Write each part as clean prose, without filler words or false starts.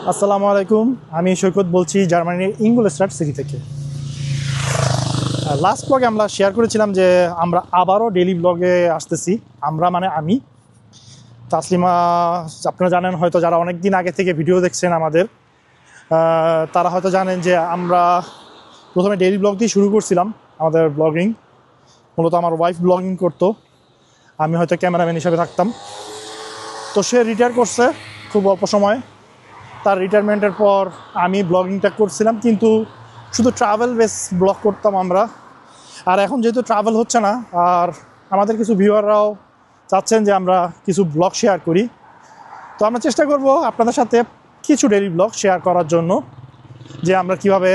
আসসালামু আলাইকুম। আমি সৈকত বলছি জার্মানির ইংগলস্টাড সিটি থেকে। লাস্ট ব্লগে আমরা শেয়ার করেছিলাম যে আমরা আবারও ডেইলি ব্লগে আসতেছি। আমরা মানে আমি তাসলিমা, আপনারা জানেন হয়তো, যারা অনেক দিন আগে থেকে ভিডিও দেখছেন আমাদের, তারা হয়তো জানেন যে আমরা প্রথমে ডেইলি ব্লগ দিয়ে শুরু করছিলাম আমাদের ব্লগিং। মূলত আমার ওয়াইফ ব্লগিং করতো, আমি হয়তো ক্যামেরাম্যান হিসাবে থাকতাম। তো সে রিটায়ার করছে খুব অল্প সময়। তার রিটায়ারমেন্টের পর আমি ব্লগিংটা করছিলাম, কিন্তু শুধু ট্রাভেল বেস ব্লগ করতাম আমরা। আর এখন যেহেতু ট্রাভেল হচ্ছে না, আর আমাদের কিছু ভিউয়াররাও চাচ্ছেন যে আমরা কিছু ব্লগ শেয়ার করি, তো আমরা চেষ্টা করব আপনাদের সাথে কিছু ডেইলি ব্লগ শেয়ার করার জন্য, যে আমরা কীভাবে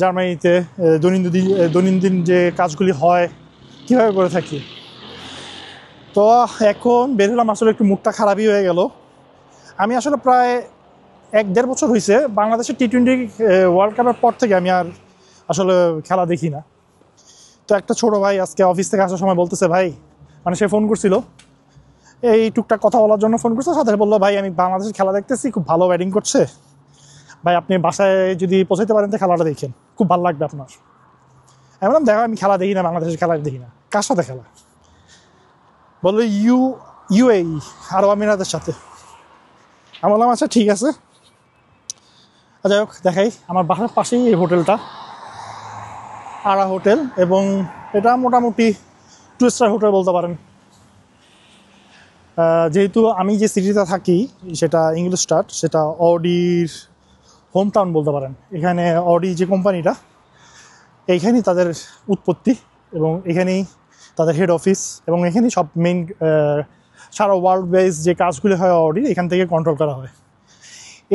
জার্মানিতে দৈনন্দিন যে কাজগুলি হয় কীভাবে করে থাকি। তো এখন বের হলাম, আসলে একটু মুডটা খারাপই হয়ে গেল। আমি আসলে প্রায় 1-1.5 বছর হয়েছে বাংলাদেশের টি-20 ওয়ার্ল্ড কাপের পর থেকে আমি আর আসলে খেলা দেখি না। তো একটা ছোটো ভাই আজকে অফিস থেকে আসার সময় বলতেছে, ভাই, মানে সে ফোন করছিল এই টুকটাক কথা বলার জন্য, ফোন করছে, সাথে বললো, ভাই আমি বাংলাদেশের খেলা দেখতেছি, খুব ভালো ব্যাটিং করছে, ভাই আপনি বাসায় যদি পৌঁছাতে পারেন তো খেলাটা দেখেন, খুব ভালো লাগবে আপনার। আমি বললাম, দেখো আমি খেলা দেখি না, বাংলাদেশের খেলা দেখি না। কার সাথে খেলা? বললো ইউএই, আরব আমিরাতের সাথে। আমি বললাম, আচ্ছা ঠিক আছে। যাই হোক, দেখাই আমার বাসার পাশেই এই হোটেলটা, আরা হোটেল, এবং এটা মোটামুটি 2 স্টার হোটেল বলতে পারেন। যেহেতু আমি যে সিটিতে থাকি সেটা ইংলিশস্টাড, সেটা অডির হোম টাউন বলতে পারেন। এখানে অডি যে কোম্পানিটা, এইখানেই তাদের উৎপত্তি, এবং এখানেই তাদের হেড অফিস, এবং এখানেই সব মেইন সারা ওয়ার্ল্ড বেস যে কাজগুলি হয় অডি এখান থেকে কন্ট্রোল করা হয়।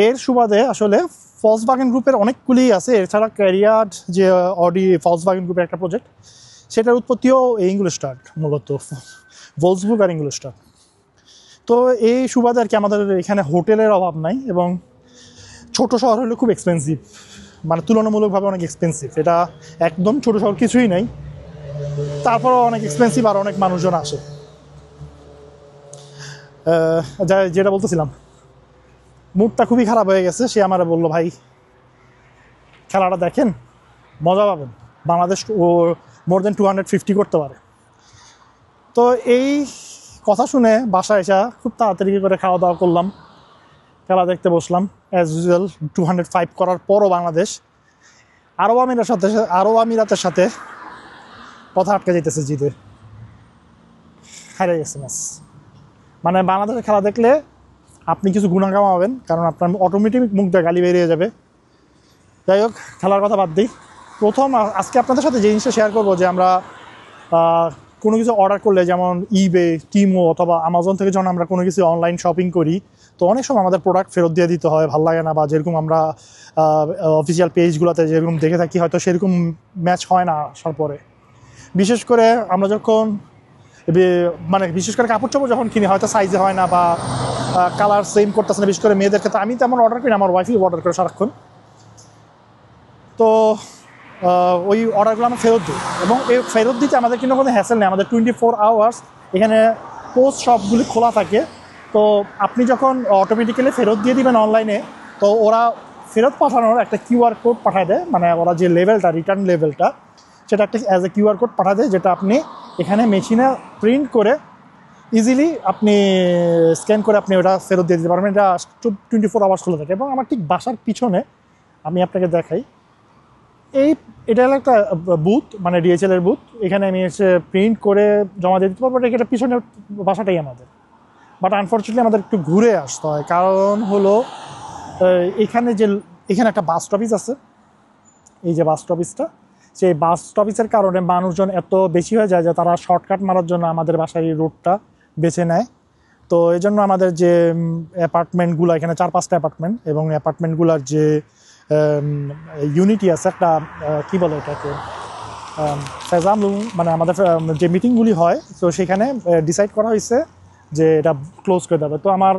এর সুবাদে আসলে ফলসভাগেন গ্রুপের অনেকগুলি আছে, এছাড়া ক্যারিয়ার যে অডি ফলসভাগেন গ্রুপের একটা প্রজেক্ট, সেটার উৎপত্তিও ইংলিশস্টাড, মূলত ভলসবুর্গ আর ইংলিশস্টাড। তো এই সুবাদে আর কি আমাদের এখানে হোটেলের অভাব নাই, এবং ছোট শহর হলে খুব এক্সপেন্সিভ, মানে তুলনামূলকভাবে অনেক এক্সপেন্সিভ। এটা একদম ছোট শহর কিছুই নাই, তারপরও অনেক এক্সপেন্সিভ, আর অনেক মানুষজন আসে। যেটা বলতেছিলাম, মুডটা খুবই খারাপ হয়ে গেছে। সে আমার বললো, ভাই খেলাটা দেখেন, মজা পাবেন, বাংলাদেশ ও মোর দেন 250 করতে পারে। তো এই কথা শুনে বাসায় এসে খুব তাড়াতাড়ি করে খাওয়া দাওয়া করলাম, খেলা দেখতে বসলাম। অ্যাজ ইউজুয়াল 205 করার পরও বাংলাদেশ আরব আমিরাতের সাথে কথা আটকে যেতেছে, জিতে হারিয়ে গেছে ম্যাচ। মানে বাংলাদেশের খেলা দেখলে আপনি কিছু গুণা কামাবেন, কারণ আপনার অটোমেটিক মুখ দিয়ে গালি বেরিয়ে যাবে। যাই হোক, খেলার কথা বাদ দিই। আজকে আপনাদের সাথে যে জিনিসটা শেয়ার করবো, যে আমরা কোনো কিছু অর্ডার করলে, যেমন ইবে, টিমো অথবা আমাজন থেকে যখন আমরা কোনো কিছু অনলাইন শপিং করি, তো অনেক সময় আমাদের প্রোডাক্ট ফেরত দিয়ে দিতে হয়, ভালো লাগে না, বা যেরকম আমরা অফিসিয়াল পেজগুলোতে যেরকম দেখে থাকি হয়তো সেরকম ম্যাচ হয় না আসার পরে। বিশেষ করে আমরা যখন বিশেষ করে কাপড় চাপড় যখন কিনি, হয়তো সাইজে হয় না, বা কালার সেম করতেছে না। বিশেষ করে মেয়েদের ক্ষেত্রে আমি তেমন অর্ডার করি না, আমার ওয়াইফই অর্ডার করে সারাক্ষণ। তো ওই অর্ডারগুলো আমরা ফেরত দিই, এবং এই ফেরত দিতে আমাদের কিন্তু কোনো হ্যাসেল নেই। আমাদের 24 আওয়ার্স এখানে পোস্ট শপগুলি খোলা থাকে। তো আপনি যখন অটোমেটিক্যালি ফেরত দিয়ে দিবেন অনলাইনে, তো ওরা ফেরত পাঠানোর একটা কিউআর কোড পাঠায় দেয়, মানে ওরা যে লেভেলটা, রিটার্ন লেভেলটা, সেটা একটা অ্যাজ এ কিউআর কোড পাঠায় দেয়, যেটা আপনি এখানে মেশিনে প্রিন্ট করে ইজিলি আপনি স্ক্যান করে আপনি ওটা ফেরত দিয়ে দিতে পারবেন। এটা 24 আওয়ার্স খোলা থাকে। এবং আমার ঠিক বাসার পিছনে, আমি আপনাকে দেখাই, এটা হলো একটা বুথ, মানে ডিএচএল এর বুথ। এখানে আমি এসে প্রিন্ট করে জমা দিয়ে দিতে পারবো। এটা পিছনে বাসাটাই আমাদের, বাট আনফর্চুনেটলি আমাদের একটু ঘুরে আসতে হয়। কারণ হলো এখানে একটা বাস স্টপেজ আছে, এই যে বাস স্টপেজটা, সেই বাস স্টপেজের কারণে মানুষজন এত বেশি হয়ে যায় যে তারা শর্টকাট মারার জন্য আমাদের বাসার এই রোডটা বেছে নেয়। তো এই জন্য আমাদের যে অ্যাপার্টমেন্টগুলো, এখানে 4-5টা অ্যাপার্টমেন্ট, এবং অ্যাপার্টমেন্টগুলোর যে ইউনিটি আছে, একটা কী বলে এটাকে, ফেজাম, মানে আমাদের যে মিটিংগুলি হয়, তো সেখানে ডিসাইড করা হয়েছে যে এটা ক্লোজ করে দেবে। তো আমার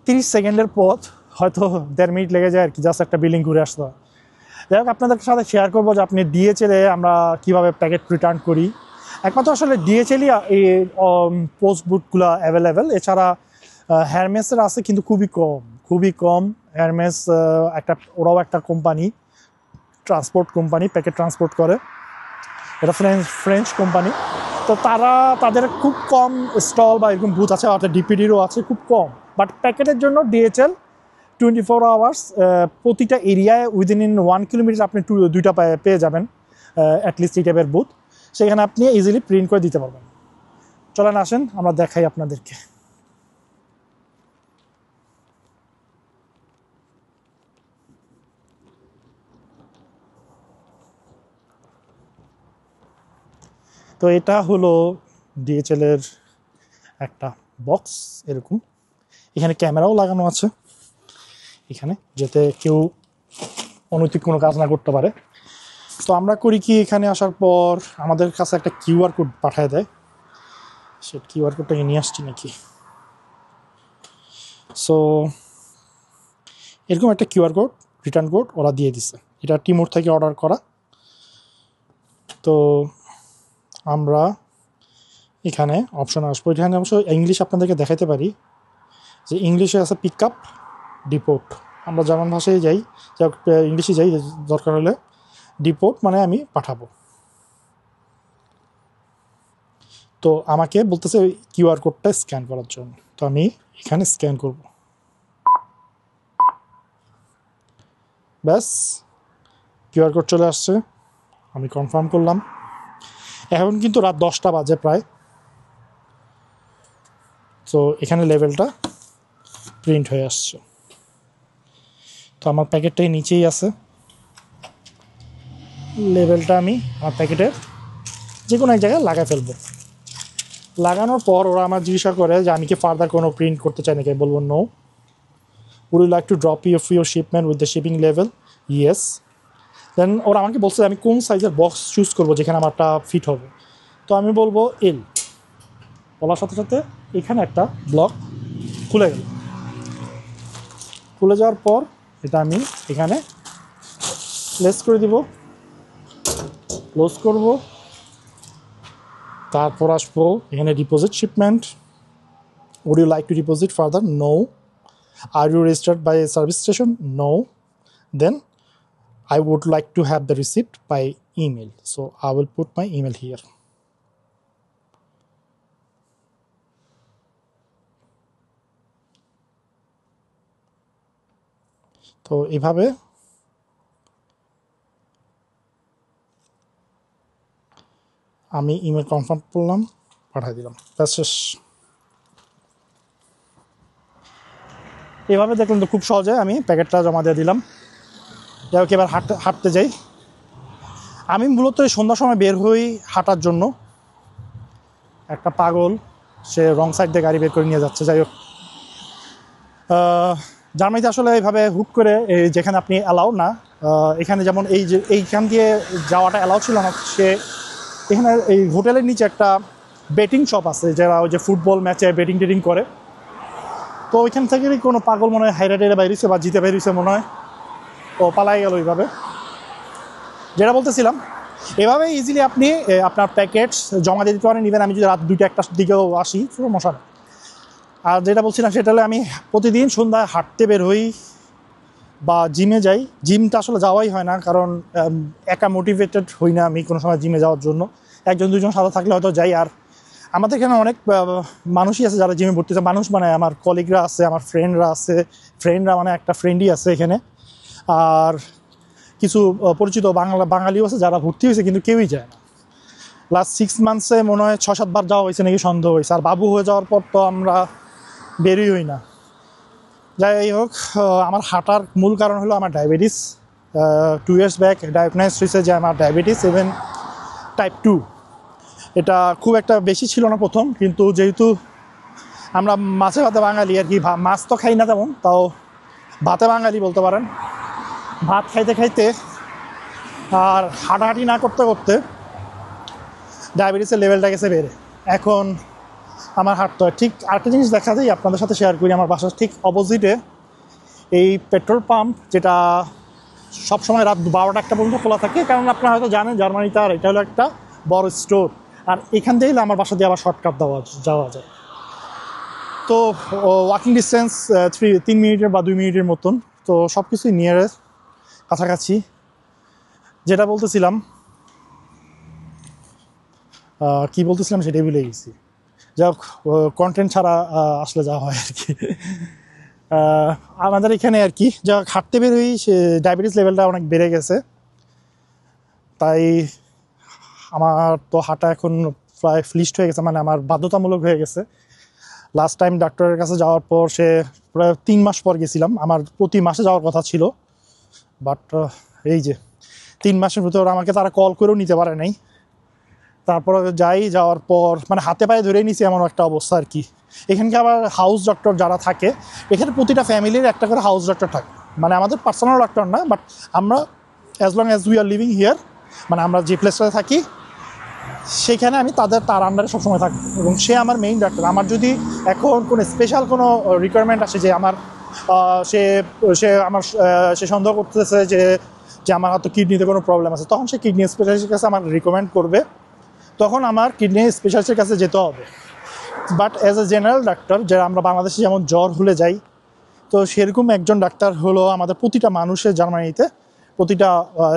30 সেকেন্ডের পথ, হয়তো 1.5 মিনিট লেগে যায় আর কি, জাস্ট একটা বিল্ডিং ঘুরে আসতে হয়। যাই হোক, আপনাদের সাথে শেয়ার করবো যে আপনি ডিএচএলে আমরা কীভাবে প্যাকেট রিটার্ন করি। একমাত্র আসলে ডিএচএলই এই পোস্ট বুথগুলো অ্যাভেলেবেল। এছাড়া হারমেসের আছে কিন্তু খুবই কম। হারমেস ওরাও একটা company, transport company, packet transport করে, এটা ফ্রেঞ্চ কোম্পানি। তো তাদের খুব কম স্টল বা এরকম বুথ আছে, অর্থাৎ ডিপিডিরও আছে খুব কম। বাট প্যাকেটের জন্য ডিএচএল 24 আওয়ার্স প্রতিটা এরিয়ায় উইদিন 1 কিলোমিটার আপনি দুইটা পেয়ে যাবেন অ্যাটলিস্ট এই টাইপের বুথ। সেখানে আপনি ইজিলি প্রিন্ট করে দিতে পারবেন। চলেন আসেন আমরা দেখাই আপনাদেরকে। তো এটা হলো ডিএচএল এর একটা বক্স এরকম। এখানে ক্যামেরাও লাগানো আছে এখানে, যাতে কেউ অনৈতিক কোনো কাজ না করতে পারে। তো আমরা করি কি, এখানে আসার পর আমাদের কাছে একটা কিউআর কোড পাঠিয়ে দেয়। সে কিউআর কোডটাকে নিয়ে আসছি নাকি। সো এরকম একটা কিউআর কোড, রিটার্ন কোড ওরা দিয়ে দিছে। এটা টিমোর থেকে অর্ডার করা। তো আমরা এখানে অপশন আসবো। এখানে অবশ্য ইংলিশ আপনাদেরকে দেখাতে পারি যে ইংলিশে আছে পিক আপ, ডিপোর্ট। আমরা জার্মান ভাষায় যাই, ইংলিশে যাই দরকার হলে। ডিপোর্ট মানে আমি পাঠাবো। তো আমাকে বলতেছে কিউআর কোডটা স্ক্যান করার জন্য। তো আমি এখানে স্ক্যান করব। ব্যাস, কিউআর কোড চলে আসছে, আমি কনফার্ম করলাম। এখন কিন্তু রাত 10টা বাজে প্রায়। তো এখানে লেভেলটা প্রিন্ট হয়ে আসছে। তো আমার প্যাকেটটাই নিচেই আছে, লেভেলটা আমি আমার প্যাকেটের যে কোনো এক জায়গায় লাগাই ফেলবো। লাগানোর পর ওরা আমার জিজ্ঞাসা করে যে আমি কি ফার্দার কোনো প্রিন্ট করতে চাই নাকি। বলবো no. Would you like to drop your shipment with the shipping level, yes. দেন ওরা আমাকে বলছে আমি কোন সাইজের বক্স চুজ করবো যেখানে আমারটা ফিট হবে। তো আমি বলবো এল। বলার সাথে সাথে এখানে একটা ব্লক খুলে গেল। খুলে যাওয়ার পর এটা আমি এখানে প্লেস করে দিব, ক্লোজ করব। তারপর আসবো এখানে deposit shipment. Would you like to deposit further, no. Are you registered by a service station, no. Then I would like to have the receipt by email, so I will put my email here. তো এইভাবে আমি email confirm করলাম, পাঠিয়ে দিলাম, ব্যাস শেষ। এইভাবে দেখলাম তো খুব সহজে আমি প্যাকেটটা জমা দিয়ে দিলাম। যাই হোক, এবার হাঁটতে যাই। আমি মূলত এই সন্ধ্যার সময় বের হই হাঁটার জন্য। একটা পাগল সে রং সাইড দিয়ে গাড়ি বের করে নিয়ে যাচ্ছে। যাই হোক, জার্মানিতে আসলে এইভাবে হুট করে যেখানে আপনি অ্যালাউ না, এখানে যেমন এইখান দিয়ে যাওয়াটা অ্যালাউ ছিল না। সে এখানে এই হোটেলের নিচে একটা বেটিং শপ আছে, যারা ওই যে ফুটবল ম্যাচে বেটিং টেটিং করে। তো ওইখান থেকেই কোনো পাগল মনে হয় হাইরা টাইরা বাইরেছে বা জিতে বাইরেছে মনে হয়, ও পালাই গেল ওইভাবে। যেটা বলতেছিলাম, এভাবে ইজিলি আপনি আপনার প্যাকেটস জমা দিয়ে দিতে পারেন। ইভেন আমি যদি রাত 2টা-1টার দিকেও আসি, সমস্যা নেই। আর যেটা বলছিলাম সেটা হলে আমি প্রতিদিন সন্ধ্যায় হাঁটতে বের হই বা জিমে যাই। জিমটা আসলে যাওয়াই হয় না, কারণ একা মোটিভেটেড হই না আমি কোনো সময় জিমে যাওয়ার জন্য। 1-2জন সাথে থাকলে হয়তো যাই। আর আমাদের এখানে অনেক মানুষই আছে যারা জিমে ভর্তি হচ্ছে। মানুষ মানে আমার কলিগরা আছে, আমার ফ্রেন্ডরা আছে। ফ্রেন্ডরা মানে একটা ফ্রেন্ডই আছে এখানে। আর কিছু পরিচিত বাঙালিও আছে যারা ভর্তি হয়েছে, কিন্তু কেউই যায় না। লাস্ট 6 মান্থসে মনে হয় 6-7 বার যাওয়া হয়েছে নাকি সন্দেহ হয়েছে। আর বাবু হয়ে যাওয়ার পর তো আমরা বেরই হই না। যাই হোক, আমার হাঁটার মূল কারণ হলো আমার ডায়াবেটিস। 2 years ব্যাক ডায়াগনাইজ হয়েছে যে আমার ডায়াবেটিস, ইভেন টাইপ 2। এটা খুব একটা বেশি ছিল না প্রথম, কিন্তু যেহেতু আমরা মাছে ভাতে বাঙালি আর কি, মাছ তো খাই না তেমন, তাও ভাতে বাঙালি বলতে পারেন। ভাত খাইতে খাইতে আর হাঁটাহাঁটি না করতে করতে ডায়াবেটিসের লেভেলটা গেছে বেড়ে। এখন আমার হাঁটতে হয়। ঠিক আরেকটা জিনিস দেখা যায় আপনাদের সাথে শেয়ার করি। আমার বাসার ঠিক অপোজিটে এই পেট্রোল পাম্প, যেটা সবসময় রাত 12টা-1টা পর্যন্ত খোলা থাকে, কারণ আপনারা হয়তো জানেন জার্মানিতে আর এটা হলো একটা বড় স্টোর। আর এখান থেকেই আমার বাসা দিয়ে আবার শর্টকাট যাওয়া যায়। তো ওয়াকিং ডিস্টেন্স 3 মিনিটের বা 2 মিনিটের মতন। তো সব কিছুই নিয়ারেস্ট, কাছাকাছি। যেটা বলতেছিলাম, কি বলতেছিলাম সেটাই ভুলে গেছি। যাই হোক, কন্টেন্ট ছাড়া আসলে যা হয় আর কি। আমাদের এখানে আর কি যা হাঁটতে বেরোই, সে ডায়াবেটিস লেভেলটা অনেক বেড়ে গেছে। তাই আমার তো হাঁটা এখন প্রায় ফ্লিস্ট হয়ে গেছে, মানে আমার বাধ্যতামূলক হয়ে গেছে। লাস্ট টাইম ডাক্তারের কাছে যাওয়ার পর সে প্রায় 3 মাস পর গেছিলাম। আমার প্রতি মাসে যাওয়ার কথা ছিল, বাট এই যে 3 মাসের ভিতর আমাকে তারা কল করেও নিতে পারে নাই। তারপরে যাওয়ার পর মানে হাতে পায়ে ধরে নিছি এমন একটা অবস্থা আর কি। এখানকে আবার হাউস ডক্টর যারা থাকে, এখানে প্রতিটা ফ্যামিলির একটা করে হাউস ডক্টর থাকে। মানে আমাদের পার্সোনাল ডক্টর না, বাট আমরা as long as we are living here, মানে আমরা যে প্লেসটাতে থাকি সেখানে আমি তার আন্ডারে সবসময় থাকি, এবং সে আমার মেইন ডাক্তার। আমার যদি এখন কোনো স্পেশাল কোনো রিকোয়ারমেন্ট আসে যে আমার সে সন্দেহ করতেছে যে আমার হয়তো কিডনিতে কোনো প্রবলেম আছে, তখন সে কিডনি স্পেশালিস্টের কাছে আমার রিকমেন্ড করবে, তখন আমার কিডনি স্পেশালিস্টের কাছে যেতে হবে। But as a general doctor, যারা আমরা বাংলাদেশে যেমন জ্বর হলে যাই, তো সেরকম একজন ডাক্তার হলো আমাদের প্রতিটা মানুষের জার্মানিতে, প্রতিটা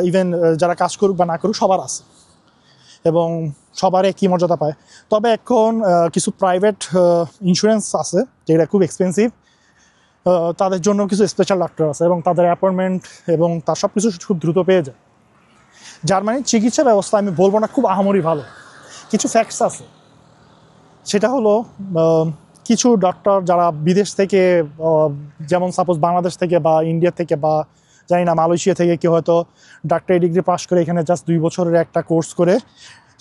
ইভেন যারা কাজ করুক বা না করুক সবার আছে, এবং সবার একই মর্যাদা পায়। তবে এখন কিছু প্রাইভেট ইন্স্যুরেন্স আছে যেটা খুব এক্সপেন্সিভ, তাদের জন্য কিছু স্পেশাল ডাক্তার আছে, এবং তাদের অ্যাপয়েন্টমেন্ট এবং তার সব কিছু খুব দ্রুত পেয়ে যায়। জার্মানির চিকিৎসা ব্যবস্থা আমি বলবো না খুব আহামরি ভালো, কিছু ফ্যাক্টস আছে। সেটা হলো কিছু ডক্টর যারা বিদেশ থেকে, যেমন সাপোজ বাংলাদেশ থেকে বা ইন্ডিয়া থেকে বা জানি না মালয়েশিয়া থেকে কেউ হয়তো ডাক্তারি ডিগ্রি পাস করে এখানে জাস্ট 2 বছরের একটা কোর্স করে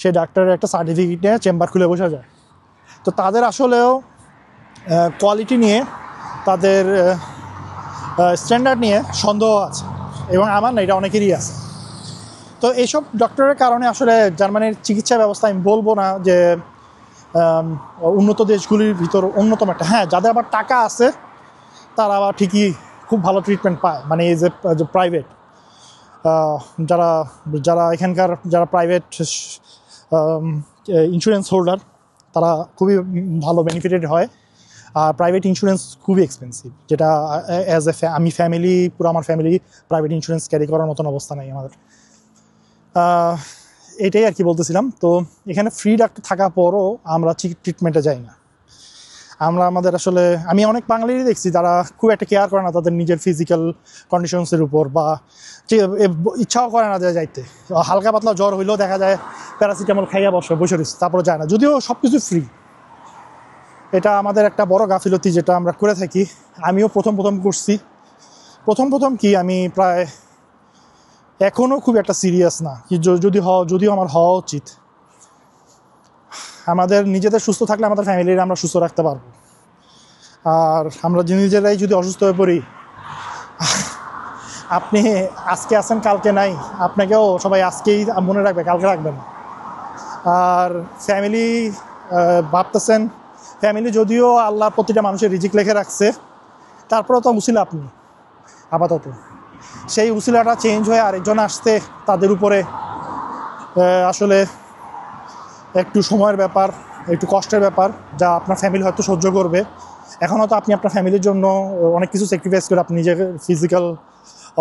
সে ডাক্তারের একটা সার্টিফিকেট নিয়ে চেম্বার খুলে বসা যায়। তো তাদের আসলেও কোয়ালিটি নিয়ে, তাদের স্ট্যান্ডার্ড নিয়ে সন্দেহ আছে, এবং আমার না, এটা অনেকেরই আছে। তো এইসব ডক্টরের কারণে আসলে জার্মানির চিকিৎসা ব্যবস্থা আমি বলবো না যে উন্নত দেশগুলির ভিতর অন্যতম একটা। হ্যাঁ, যাদের আবার টাকা আছে তারা আবার ঠিকই খুব ভালো ট্রিটমেন্ট পায়, মানে এই যে প্রাইভেট যারা এখানকার যারা প্রাইভেট ইন্স্যুরেন্স হোল্ডার, তারা খুবই ভালো বেনিফিটেড হয়। আর প্রাইভেট ইন্স্যুরেন্স খুবই এক্সপেন্সিভ, যেটা অ্যাজ এ আমি পুরো আমার ফ্যামিলি প্রাইভেট ইন্স্যুরেন্স ক্যারি করার মতন অবস্থা নেই আমাদের। এটাই আর কি বলতেছিলাম। তো এখানে ফ্রি ডাক্তার থাকার পরও আমরা ট্রিটমেন্টে যাই না। আমাদের আসলে আমি অনেক বাঙালিরই দেখছি যারা খুব একটা কেয়ার করে না তাদের নিজের ফিজিক্যাল কন্ডিশনসের উপর, বা ইচ্ছাও করে না যাইতে। হালকা পাতলা জ্বর হইলেও দেখা যায় প্যারাসিটামল খাইয়া বসে রয়েছে, তারপরে যায় না, যদিও সব কিছু ফ্রি। এটা আমাদের একটা বড় গাফিলতি যেটা আমরা করে থাকি। আমিও প্রথম করছি। প্রথম কি আমি প্রায় এখনও খুব একটা সিরিয়াস না, যদিও আমার হওয়া উচিত। আমাদের নিজেদের সুস্থ থাকলে আমাদের ফ্যামিলির আমরা সুস্থ রাখতে পারবো। আর আমরা নিজেরাই যদি অসুস্থ হয়ে পড়ি, আপনি আজকে আছেন কালকে নাই, আপনাকেও সবাই আজকেই মনে রাখবে, কালকে রাখবে না। আর ফ্যামিলি ভাবতেছেন, ফ্যামিলি যদিও আল্লাহ প্রতিটা মানুষের রিজিক লিখে রাখছে, তারপরেও তো উসিলা আপনি আপাতত। সেই উসিলাটা চেঞ্জ হয়ে আরেকজন আসতে তাদের উপরে আসলে একটু সময়ের ব্যাপার, একটু কষ্টের ব্যাপার, যা আপনার ফ্যামিলি হয়তো সহ্য করবে। এখনও তো আপনি আপনার ফ্যামিলির জন্য অনেক কিছু স্যাক্রিফাইস করে আপনি নিজের ফিজিক্যাল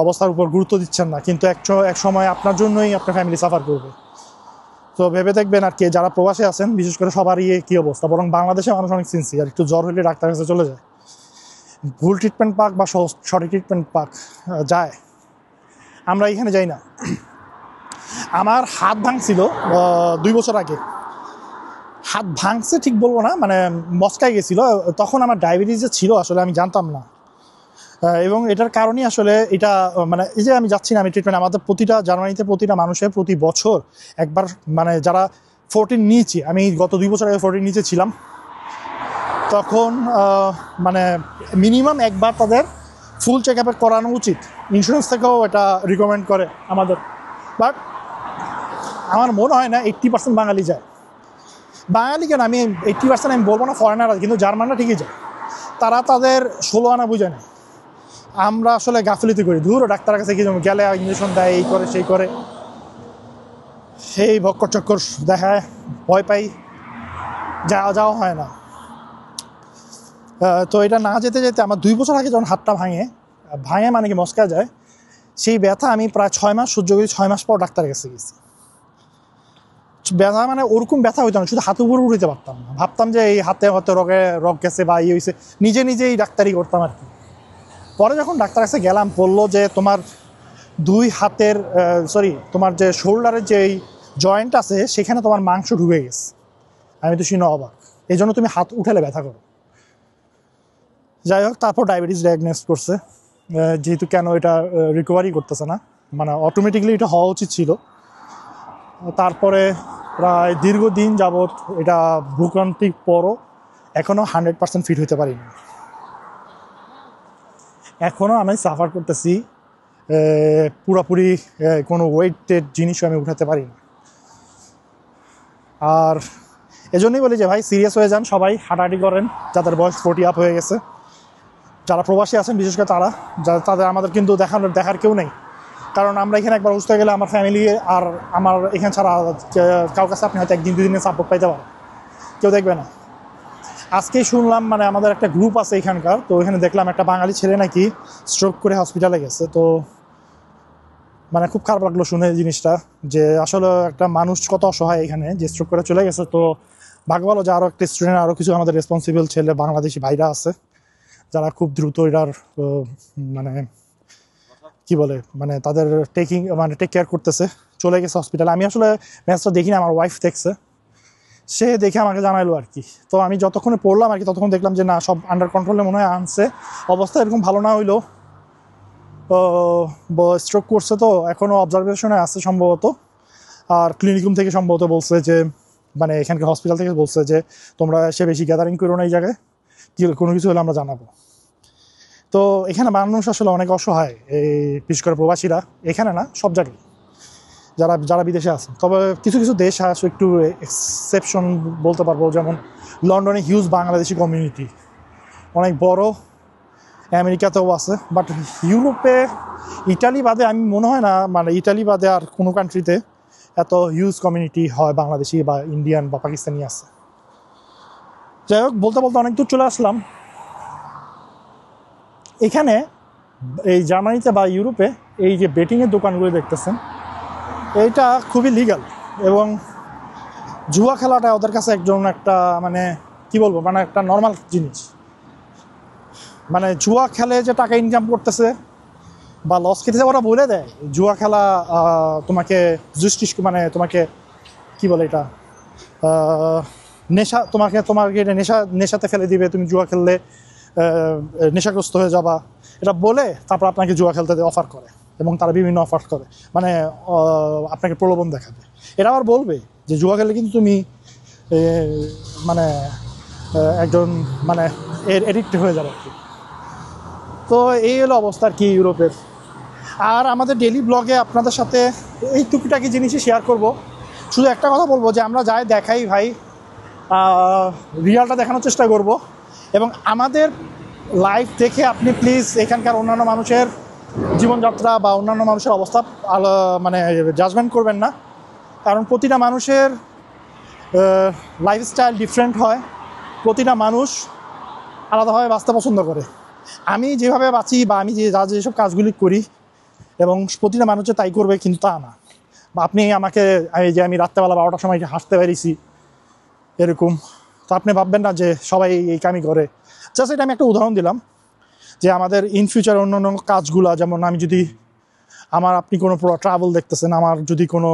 অবস্থার উপর গুরুত্ব দিচ্ছেন না, কিন্তু এক সময় আপনার জন্যই আপনার ফ্যামিলি সাফার করবে। তো ভেবে দেখবেন আর কি, যারা প্রবাসে আছেন বিশেষ করে সবারই কী অবস্থা। বরং বাংলাদেশে মানুষ অনেক সিনসিয়ার, একটু জ্বর হলে ডাক্তার কাছে চলে যায়, ভুল ট্রিটমেন্ট পাক বা সঠিক ট্রিটমেন্ট পাক যায়। আমরা এখানে যাই না। আমার হাত ভাঙছিল 2 বছর আগে। হাত ভাঙছে ঠিক বলবো না, মানে মচকায় গেছিল। তখন আমার ডায়াবেটিস যে ছিল আসলে আমি জানতাম না, এবং এটার কারণেই আসলে এটা, মানে এই যে আমি যাচ্ছি না আমি ট্রিটমেন্ট, আমাদের জার্মানিতে প্রতিটা মানুষের প্রতি বছর একবার, মানে যারা 14 নিচে, আমি গত 2 বছর আগে 14 নিচে ছিলাম, তখন মানে মিনিমাম একবার তাদের ফুল চেক আপ করানো উচিত। ইন্স্যুরেন্স থেকেও এটা রিকমেন্ড করে আমাদের। বাট আমার মনে হয় না 80% বাঙালি যায়। বাঙালি কেন, আমি 80% আমি বলবো না, ফরেনাররা, কিন্তু জার্মানরা ঠিকই যায়। তারা তাদের 16 আনা বুঝে নেয়। আমরা আসলে গাফিলতি করি, দূর ডাক্তারের কাছে কি গেলে ইঞ্জেকশন দেয়, এই করে সেই করে, সেই ভক্কর চক্কর দেখায়, ভয় পাই, যাওয়া হয় না। তো এটা না যেতে যেতে আমার 2 বছর আগে যখন হাতটা ভাঙে মানে কি মচকা যায়, সেই ব্যথা আমি প্রায় 6 মাস সহ্য করি। 6 মাস পর ডাক্তারের কাছে গেছি। ব্যথা মানে ওরকম ব্যথা হইতো না, শুধু হাত উপরে উঠতে পারতাম না, ভাবতাম যে এই হাতে হয়তো রগ গেছে বা ইয়ে হয়েছে, নিজেই ডাক্তারি করতাম আর কি। পরে যখন ডাক্তার কাছে গেলাম, বললো যে তোমার 2 হাতের তোমার যে শোল্ডারের যে জয়েন্ট আছে সেখানে তোমার মাংস ঢুকে গেছে। আমি তো শুনে অবাক, এই জন্য তুমি হাত উঠালে ব্যথা করো। যাই হোক, তারপর ডায়াবেটিস ডায়াগনোস করছে, যেহেতু কেন এটা রিকভারি করতেছে না, মানে অটোমেটিকলি এটা হওয়া উচিত ছিল। তারপরে প্রায় দীর্ঘদিন যাবৎ এটা ভূক্রান্তির পরও এখনও 100% ফিট হইতে পারিনি। এখনও আমি সাফার করতেছি, পুরোপুরি কোনো ওয়েটের জিনিসও আমি উঠাতে পারি না। আর এজন্যই বলি যে ভাই সিরিয়াস হয়ে যান, সবাই হাঁটাহাঁটি করেন যাদের বয়স 40 আপ হয়ে গেছে। যারা প্রবাসী আছেন বিশেষ করে তাদের আমাদের কিন্তু দেখার কেউ নেই, কারণ আমরা এখানে একবার অসুস্থ গেলে আমার ফ্যামিলি আর আমার এখানে ছাড়া কারোর কাছে আপনি হয়তো 1-2 দিনের সাপোর্ট পাইতে পারেন, কেউ দেখবে না। আজকেই শুনলাম, মানে আমাদের একটা গ্রুপ আছে এখানকার, তো এখানে দেখলাম একটা বাঙালি ছেলে নাকি স্ট্রোক করে হসপিটালে গেছে। তো মানে খুব খারাপ লাগলো শুনে জিনিসটা, যে আসলে একটা মানুষ কত অসহায় এখানে, যে স্ট্রোক করে চলে গেছে। তো ভাগ্য ভালো যে আরও একটা স্টুডেন্ট, আরও কিছু আমাদের রেসপন্সিবল ছেলে বাংলাদেশি ভাইরা আছে যারা খুব দ্রুত এটার মানে কি বলে, মানে তাদের টেক কেয়ার করতেছে। চলে গেছে হসপিটালে। আমি আসলে ম্যাচটা দেখি না, আমার ওয়াইফ দেখছে, সে দেখে আমাকে জানাইলো আর কি। তো আমি যতক্ষণে পড়লাম আর কি, ততক্ষণ দেখলাম যে না, সব আন্ডার কন্ট্রোলে মনে হয় আনছে। অবস্থা এরকম ভালো না হইলেও স্ট্রোক করছে, তো এখনও অবজারভেশনে আছে সম্ভবত। আর ক্লিনিক রুম থেকে সম্ভবত বলছে যে, মানে এখানকার হসপিটাল থেকে বলছে যে তোমরা এসে বেশি গ্যাদারিং করো না এই জায়গায়, কোনো কিছু হলে আমরা জানাবো। তো এখানে মানুষ আসলে অনেক অসহায়, এই বিশেষ করে প্রবাসীরা, এখানে না সব জায়গায় যারা বিদেশে আছে। তবে কিছু কিছু দেশ আছে একটু এক্সেপশন বলতে পারবো, যেমন লন্ডনে হিউজ বাংলাদেশি কমিউনিটি, অনেক বড়। আমেরিকাতেও আছে, বাট ইউরোপে ইটালি বাদে আমি মনে হয় না, মানে ইটালি বাদে আর কোনো কান্ট্রিতে এত হিউজ কমিউনিটি হয় বাংলাদেশি বা ইন্ডিয়ান বা পাকিস্তানি আছে। যাই হোক, বলতে বলতে অনেক দূর চলে আসলাম। এখানে এই জার্মানিতে বা ইউরোপে এই যে বেটিংয়ের দোকানগুলো দেখতেছেন, এইটা খুবই লিগ্যাল, এবং জুয়া খেলাটা ওদের কাছে একটা মানে কি বলবো, মানে একটা নর্মাল জিনিস। মানে জুয়া খেলে যে টাকা ইনকাম করতেছে বা লস খেতেছে, ওরা বলে দেয় জুয়া খেলা তোমাকে মানে তোমাকে কি বলে এটা, নেশা, তোমাকে এটা নেশাতে ফেলে দিবে, তুমি জুয়া খেললে নেশাগ্রস্ত হয়ে যাবা, এটা বলে তারপর আপনাকে জুয়া খেলতে অফার করে, এবং তারা বিভিন্ন অফার করে, মানে আপনাকে প্রলোভন দেখাবে। এটা আবার বলবে যে জুয়া খেললে কিন্তু তুমি মানে একজন মানে এডিক্ট হয়ে যাবে আর কি। তো এই হলো অবস্থা আর কি ইউরোপের। আর আমাদের ডেইলি ব্লগে আপনাদের সাথে এই টুকিটাকি জিনিসই শেয়ার করব। শুধু একটা কথা বলবো যে আমরা যাই দেখাই ভাই, রিয়ালটা দেখানোর চেষ্টা করব, এবং আমাদের লাইফ দেখে আপনি প্লিজ এখানকার অন্যান্য মানুষের জীবনযাত্রা বা অন্যান্য মানুষের অবস্থা মানে জাজমেন্ট করবেন না, কারণ প্রতিটা মানুষের লাইফস্টাইল ডিফারেন্ট হয়, প্রতিটা মানুষ আলাদাভাবে বাঁচতে পছন্দ করে। আমি যেভাবে বাঁচি বা আমি যেসব কাজগুলি করি, এবং প্রতিটা মানুষের তাই করবে কিন্তু তা না। বা আপনি আমাকে আমি রাত্রেবেলা 12টার সময় হাসতে পেরেছি এরকম, তো আপনি ভাববেন না যে সবাই এই কামই করে। জাস্ট এটা আমি একটা উদাহরণ দিলাম যে আমাদের ইন ফিউচার অন্য কাজগুলো, যেমন আমি যদি আপনি কোনো ট্রাভেল দেখতেছেন, আমার যদি কোনো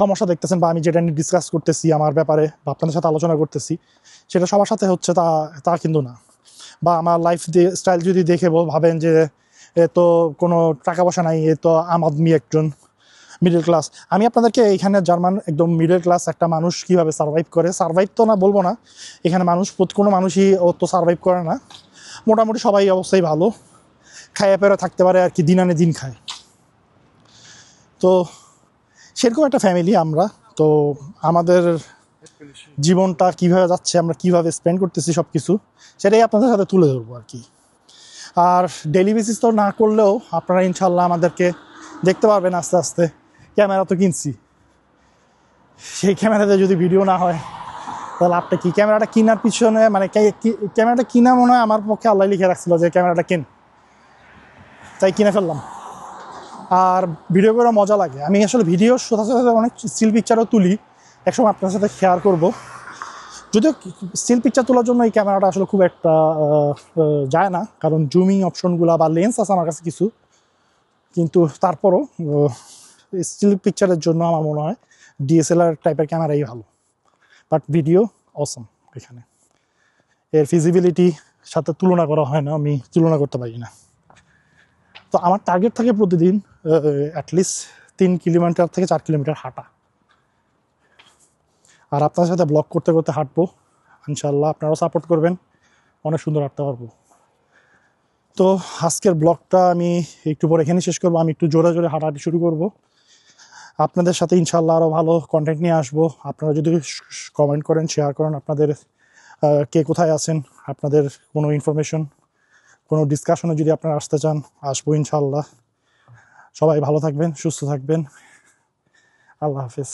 সমস্যা দেখতেছেন, বা আমি যেটা নিয়ে ডিসকাস করতেছি আমার ব্যাপারে বা আপনাদের সাথে আলোচনা করতেছি, সেটা সবার সাথে হচ্ছে তা কিন্তু না। বা আমার লাইফ স্টাইল যদি দেখে ভাবেন যে এ তো কোনো টাকা পয়সা নাই, এ তো আদমি একজন মিডল ক্লাস। আমি আপনাদেরকে এখানে জার্মান একদম মিডল ক্লাস একটা মানুষ কীভাবে সার্ভাইভ তো না বলবো না, এখানে কোনো মানুষই ও তো সার্ভাইভ করে না, মোটামুটি সবাই অবস্থায় ভালো, খাইয়ে পেরে থাকতে পারে আর কি, দিন আনে দিন খায়। তো সেরকম একটা ফ্যামিলি আমরা। তো আমাদের জীবনটা কীভাবে যাচ্ছে, আমরা কীভাবে স্পেন্ড করতেছি সব কিছু, সেটাই আপনাদের সাথে তুলে ধরবো আর কি। আর ডেইলি বেসিস তো না করলেও আপনারা ইনশাল্লাহ আমাদেরকে দেখতে পারবেন আস্তে আস্তে। ক্যামেরা তো কিনছি, সেই ক্যামেরাতে যদি ভিডিও না হয় তাহলে লাভটা কি? ক্যামেরাটা কেনার পিছনে মানে ক্যামেরাটা কিনা মনে হয় আমার পক্ষে আল্লাহ লিখে রাখছিল যে ক্যামেরাটা কিন, তাই কিনে ফেললাম। আর ভিডিও করে মজা লাগে। আমি আসলে ভিডিওর সাথে সাথে অনেক স্টিল পিকচারও তুলি, একসময় আপনার সাথে শেয়ার করব। যদিও স্টিল পিকচার তোলার জন্য এই ক্যামেরাটা আসলে খুব একটা যায় না, কারণ জুমিং অপশনগুলো বা লেন্স আছে আমার কাছে কিছু, কিন্তু তারপরও স্টিল পিকচারের জন্য আমার মনে হয় ডিএসএলআর টাইপের ক্যামেরাই ভালো। বাট ভিডিও অসম, এখানে এর ফিজিবিলিটি সাথে তুলনা করা হয় না, আমি তুলনা করতে পারি না। তো আমার টার্গেট থাকে প্রতিদিন অ্যাটলিস্ট 3 কিলোমিটার থেকে 4 কিলোমিটার হাঁটা। আর আপনার সাথে ব্লগ করতে করতে হাঁটবো ইনশাল্লাহ, আপনারাও সাপোর্ট করবেন, অনেক সুন্দর হাঁটতে পারবো। তো আজকের ব্লগটা আমি একটু পরে এখানে শেষ করবো। আমি একটু জোরে জোরে হাঁটাহাঁটি শুরু করব, আপনাদের সাথে ইনশাল্লাহ আরও ভালো কন্টেন্ট নিয়ে আসবো। আপনারা যদি কমেন্ট করেন, শেয়ার করেন আপনাদের কে কোথায় আছেন, আপনাদের কোনো ইনফরমেশন, কোনো ডিসকাশনে যদি আপনারা আসতে চান, আসবো ইনশাল্লাহ। সবাই ভালো থাকবেন, সুস্থ থাকবেন, আল্লাহ হাফেজ।